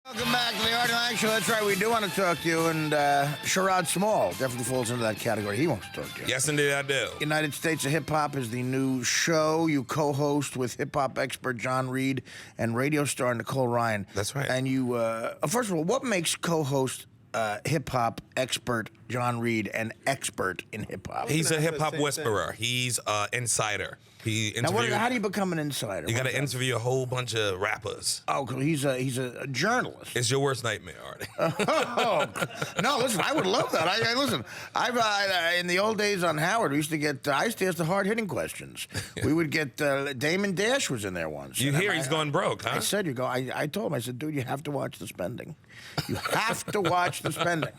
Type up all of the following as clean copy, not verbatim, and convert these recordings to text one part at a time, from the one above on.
Welcome back to the Artie Lange Show. That's right, we do want to talk to you, and Sherrod Small definitely falls into that category. He wants to talk to you. Yes, indeed, I do. United States of Hip Hop is the new show you co-host with hip-hop expert John Reed and radio star Nicole Ryan. That's right. And you, first of all, what makes co-host hip-hop expert John Reed an expert in hip-hop? He's a hip-hop whisperer. He's an insider. He interviewed. Now, how do do you become an insider? You got to interview a whole bunch of rappers. Oh, he's a journalist. It's your worst nightmare, Artie. Oh, no, listen, I would love that. Listen, in the old days on Howard, I used to ask the hard-hitting questions. We would get, Damon Dash was in there once. You hear he's going broke, huh? I said, I told him, I said, dude, you have to watch the spending. You have to watch the spending.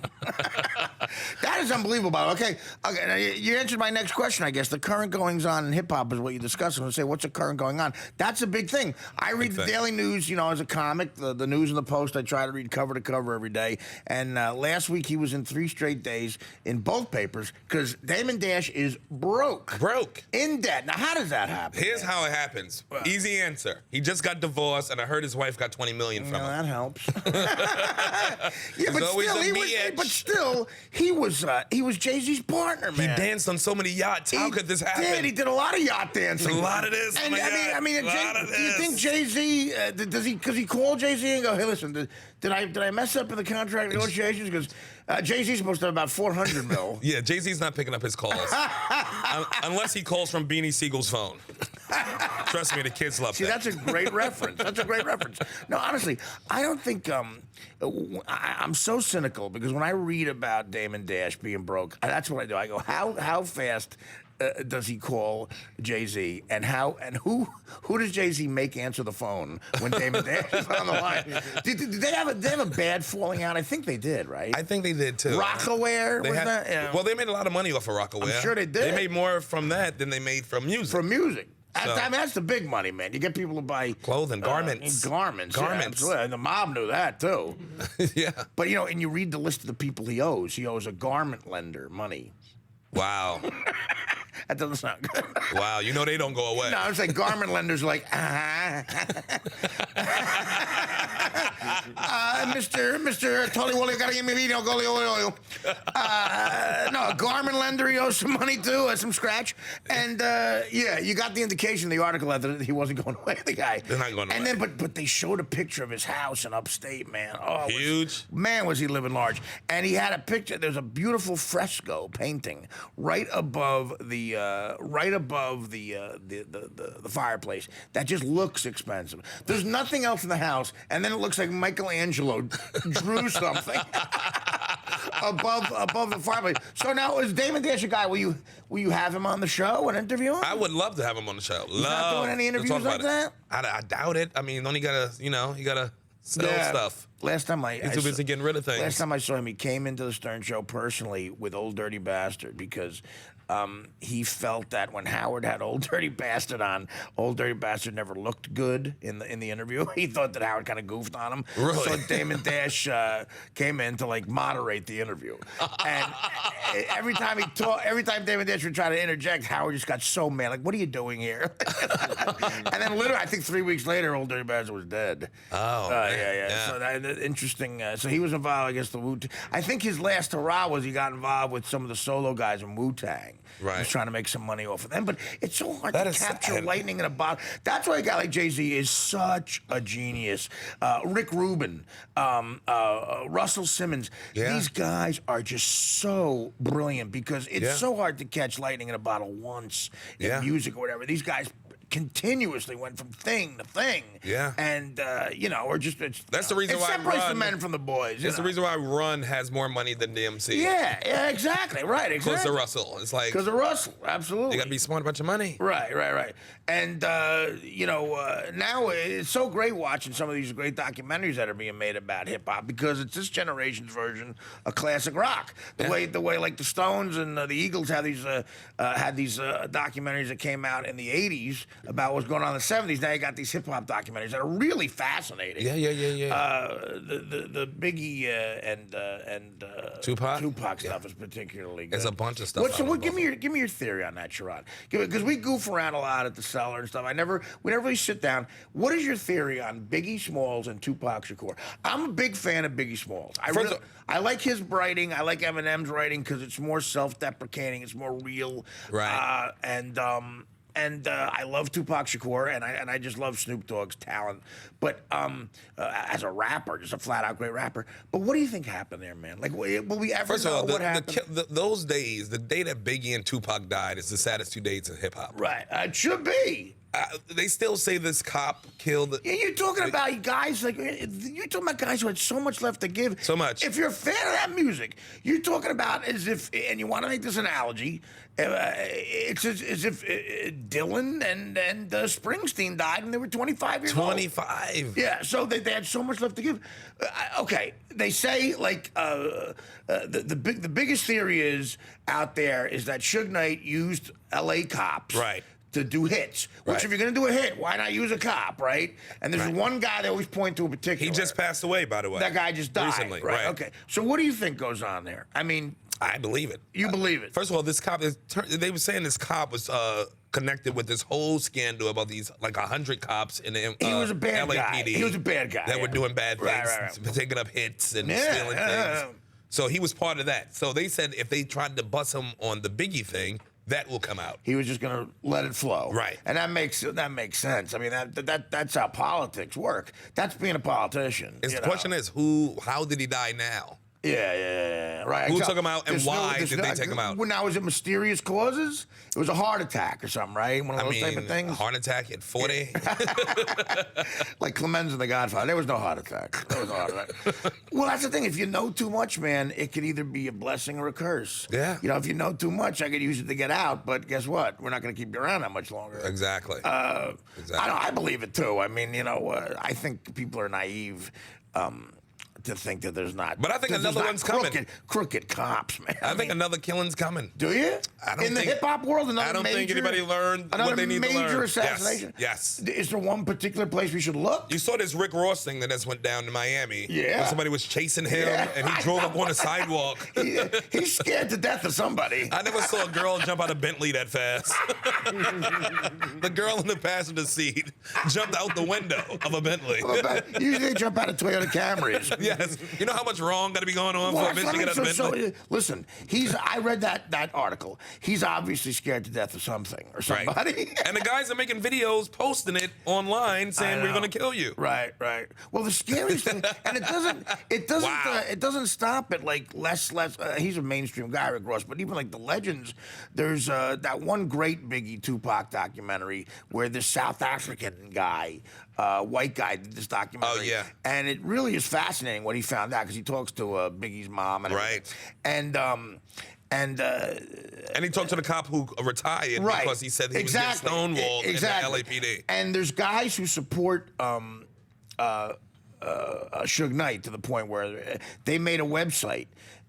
That is unbelievable. Okay, now you answered my next question, I guess. The current goings-on in hip-hop is what you discuss. I'm going to say, what's the current going on? That's a big thing. I read the daily news, as a comic, the news and the Post. I try to read cover to cover every day. And last week, he was in 3 straight days in both papers because Damon Dash is broke. Broke. In debt. Now, how does that happen? Here's how it happens. Easy answer. He just got divorced, and I heard his wife got $20 million from him. That helps. Yeah, but still, he was Jay-Z's partner, man. He danced on so many yachts. How could this happen? He did a lot of yacht dancing. A lot of this. And do you think Jay-Z does he call Jay-Z and go, hey, listen, did I mess up in the contract negotiations? Because Jay-Z's supposed to have about 400 mil. Yeah, Jay-Z's not picking up his calls unless he calls from Beanie Siegel's phone. Trust me, the kids love that. See, that's a great reference. That's a great reference. No, honestly, I don't think I'm so cynical because when I read about Damon Dash being broke, that's what I do. I go, how fast does he call Jay-Z, and who does Jay-Z make answer the phone when Damon Dash is on the line? Did they have a bad falling out? I think they did, right? I think they did too. Rockaware was that? Yeah. Well, they made a lot of money off of Rockaware. I'm sure they did. They made more from that than they made from music. From music. That's the big money, man. You get people to buy clothing, garments. Garments. Yeah, absolutely. And the mob knew that, too. Yeah. But, and you read the list of the people he owes. He owes a garment lender money. Wow. That doesn't sound good. Wow, they don't go away. No, I'm saying garment lenders are like, Mr. Tolly Wally, gotta give me a video, golly. No, a garment lender he owes some money to, some scratch. And, you got the indication in the article that he wasn't going away, the guy. They're not going away. And then, but they showed a picture of his house in upstate, man. Oh, huge. Man, was he living large. And he had a picture, there's a beautiful fresco painting right above the fireplace that just looks expensive. There's nothing else in the house, and then it looks like Michelangelo drew something above the fireplace. So now, is Damon Dash a guy? Will you have him on the show and interview him? I would love to have him on the show. He's not doing any interviews like that? I doubt it. I mean, you gotta sell stuff. Last time he's too busy getting rid of things. Last time I saw him, he came into the Stern Show personally with Old Dirty Bastard because he felt that when Howard had Old Dirty Bastard on, Old Dirty Bastard never looked good in the interview. He thought that Howard kind of goofed on him. Really? So Damon Dash came in to moderate the interview. And every time Damon Dash would try to interject, Howard just got so mad. Like, what are you doing here? And then literally, I think 3 weeks later, Old Dirty Bastard was dead. Oh, yeah. So interesting. So he was involved, I guess, the Wu-Tang. I think his last hurrah was he got involved with some of the solo guys in Wu-Tang. Right. He was trying to make some money off of them. But it's so hard to capture lightning in a bottle. That's why a guy like Jay-Z is such a genius. Rick Rubin, Russell Simmons. Yeah. These guys are just so brilliant because it's so hard to catch lightning in a bottle once in music or whatever. These guys continuously went from thing to thing. Yeah. And, or just... That's the reason why it separates the men from the boys. That's the reason why Run has more money than DMC. Yeah, exactly. Right, exactly. Because of Russell. It's like... Because of Russell, absolutely. You got to be smart about your money. Right. And, now it's so great watching some of these great documentaries that are being made about hip-hop because it's this generation's version of classic rock. The way like the Stones and the Eagles had these documentaries that came out in the 80s about what's going on in the 70s. Now you got these hip hop documentaries that are really fascinating. Yeah. The Biggie and Tupac stuff is particularly good. There's a bunch of stuff. Give me your theory on that, Sherrod. Because we goof around a lot at the cellar and stuff. We never really sit down. What is your theory on Biggie Smalls and Tupac Shakur? I'm a big fan of Biggie Smalls. I like his writing. I like Eminem's writing because it's more self-deprecating. It's more real. Right. And I love Tupac Shakur, and I just love Snoop Dogg's talent. But as a rapper, just a flat-out great rapper. But what do you think happened there, man? Like, will we ever know what happened? Those days, the day that Biggie and Tupac died is the saddest 2 days in hip-hop. Right. It should be. They still say this cop killed. Yeah, you're talking about guys you're talking about guys who had so much left to give. So much. If you're a fan of that music, you're talking about as if, and you want to make this analogy, it's as if Dylan and Springsteen died when they were 25 years old. 25. Yeah, so they had so much left to give. Okay, they say the biggest theory is out there is that Suge Knight used L.A. cops. Right. To do hits. Which, if you're going to do a hit, why not use a cop, right? And there's one guy they always point to in particular. He just passed away, by the way. That guy just died. Recently, right? Okay. So what do you think goes on there? I mean... I believe it. You believe it? First of all, this cop, they were saying this cop was connected with this whole scandal about these, 100 cops in the he was a bad LAPD. Guy. He was a bad guy. That were doing bad things, taking up hits and stealing things. So he was part of that. So they said if they tried to bust him on the Biggie thing, that will come out. He was just going to let it flow, right? And that makes sense. I mean, that's how politics work. That's being a politician. The question is, how did he die now? Yeah, right. Who took him out and why did they take him out? Now, was it mysterious causes? It was a heart attack or something, right? One of those type of things. A heart attack at 40? Like Clemens in The Godfather. There was no heart attack. Well, that's the thing. If you know too much, man, it could either be a blessing or a curse. Yeah. If you know too much, I could use it to get out, but guess what? We're not going to keep you around that much longer. Exactly. I believe it, too. I mean, I think people are naive. To think that there's not. But I think another one's coming. Crooked cops, man. I think another killing's coming. Do you? In the hip hop world, I don't think anybody learned what they need to learn. Another major assassination. Yes. Is there one particular place we should look? You saw this Rick Ross thing that just went down in Miami. Yeah. When somebody was chasing him and he drove up on the sidewalk. He's scared to death of somebody. I never saw a girl jump out of Bentley that fast. The girl in the passenger seat jumped out the window of a Bentley. Usually they jump out of Toyota Camrys. Yes. You know how much wrong got to be going on for a bitch to get out of Bentley? Listen, I read that article. He's obviously scared to death of something or somebody. Right. And the guys are making videos, posting it online, saying we're going to kill you. Right. Well, the scariest thing, and it doesn't stop at less. He's a mainstream guy, Rick Ross, but even the legends. There's that one great Biggie Tupac documentary where this South African guy, white guy, did this documentary. Oh yeah. And it really is fascinating what he found out because he talks to Biggie's mom and everything. And he talked to the cop who retired because he said he was getting stonewalled in the LAPD. And there's guys who support Suge Knight to the point where they made a website.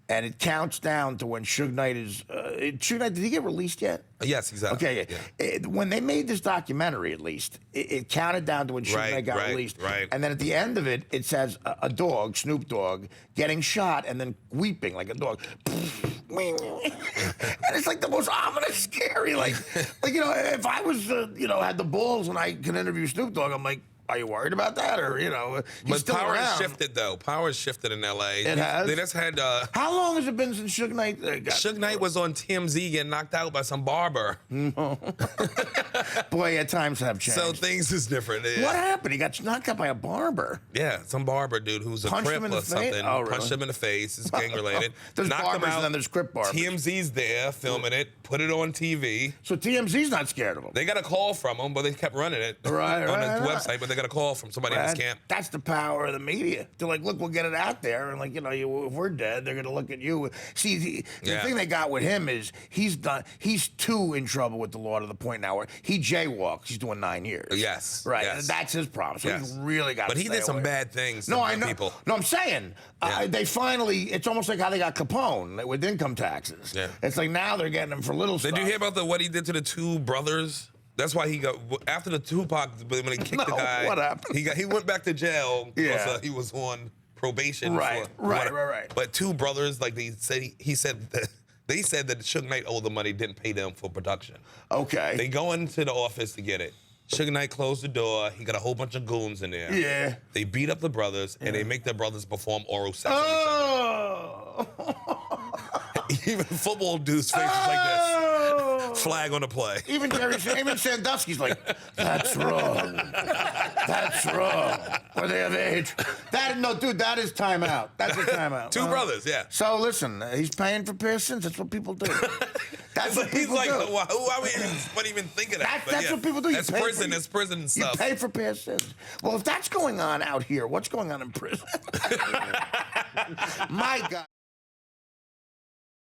And it counts down to when Suge Knight is... Suge Knight, did he get released yet? Yes, he's out. Okay, yeah. When they made this documentary, at least, it counted down to when Suge Knight got released. Right. And then at the end of it, it says a dog, Snoop Dogg, getting shot and then weeping like a dog. And it's the most ominous, scary. If I was, had the balls and I could interview Snoop Dogg, I'm like, are you worried about that? Or, he's but still power around. has shifted, though. Power has shifted in L.A. It has? They just had... How long has it been since Suge Knight Suge Knight was on TMZ getting knocked out by some barber. No. Boy, at times have changed. So things is different. What happened? He got knocked out by a barber. Yeah, some barber dude who's a Punched crip him in the or something. face? Oh, really? Punched him in the face. It's gang related. There's knocked barbers him out. and then there's crip barbers. TMZ's there filming it, put it on TV. So TMZ's not scared of him. They got a call from him, but they kept running it on the website. But they got a call from somebody in his camp. That's the power of the media. They're like, look, we'll get it out there, and if we're dead, they're gonna look at you. See, the thing they got with him is he's too in trouble with the law to the point now where he jaywalks. He's doing 9 years. Yes. Right. Yes. That's his problem. So he's really got. But he did some bad things. No, I know. People. No, I'm saying they finally. It's almost like how they got Capone with income taxes. Yeah. It's like now they're getting him for little stuff. Did you hear about what he did to the two brothers? That's why he got after the Tupac when they kicked the guy. What happened? He went back to jail. Yeah. Because, he was on probation. Right. But two brothers, like they said, they said that Suge Knight owed the money, didn't pay them for production. Okay. They go into the office to get it. Suge Knight closed the door. He got a whole bunch of goons in there. Yeah. They beat up the brothers and they make their brothers perform oral sex on each other. Even football dudes' faces like this. Flag on the play. Even Sandusky's like, that's wrong. That's wrong. Were they of age? Dude, that is timeout. That's a timeout. Two brothers, yeah. So listen, he's paying for Pierce sins. That's what people do. That's what people do. Well, wouldn't even think of that. That's what people do. That's prison. That's prison stuff. You pay for Pierce sins. Well, if that's going on out here, what's going on in prison? My God.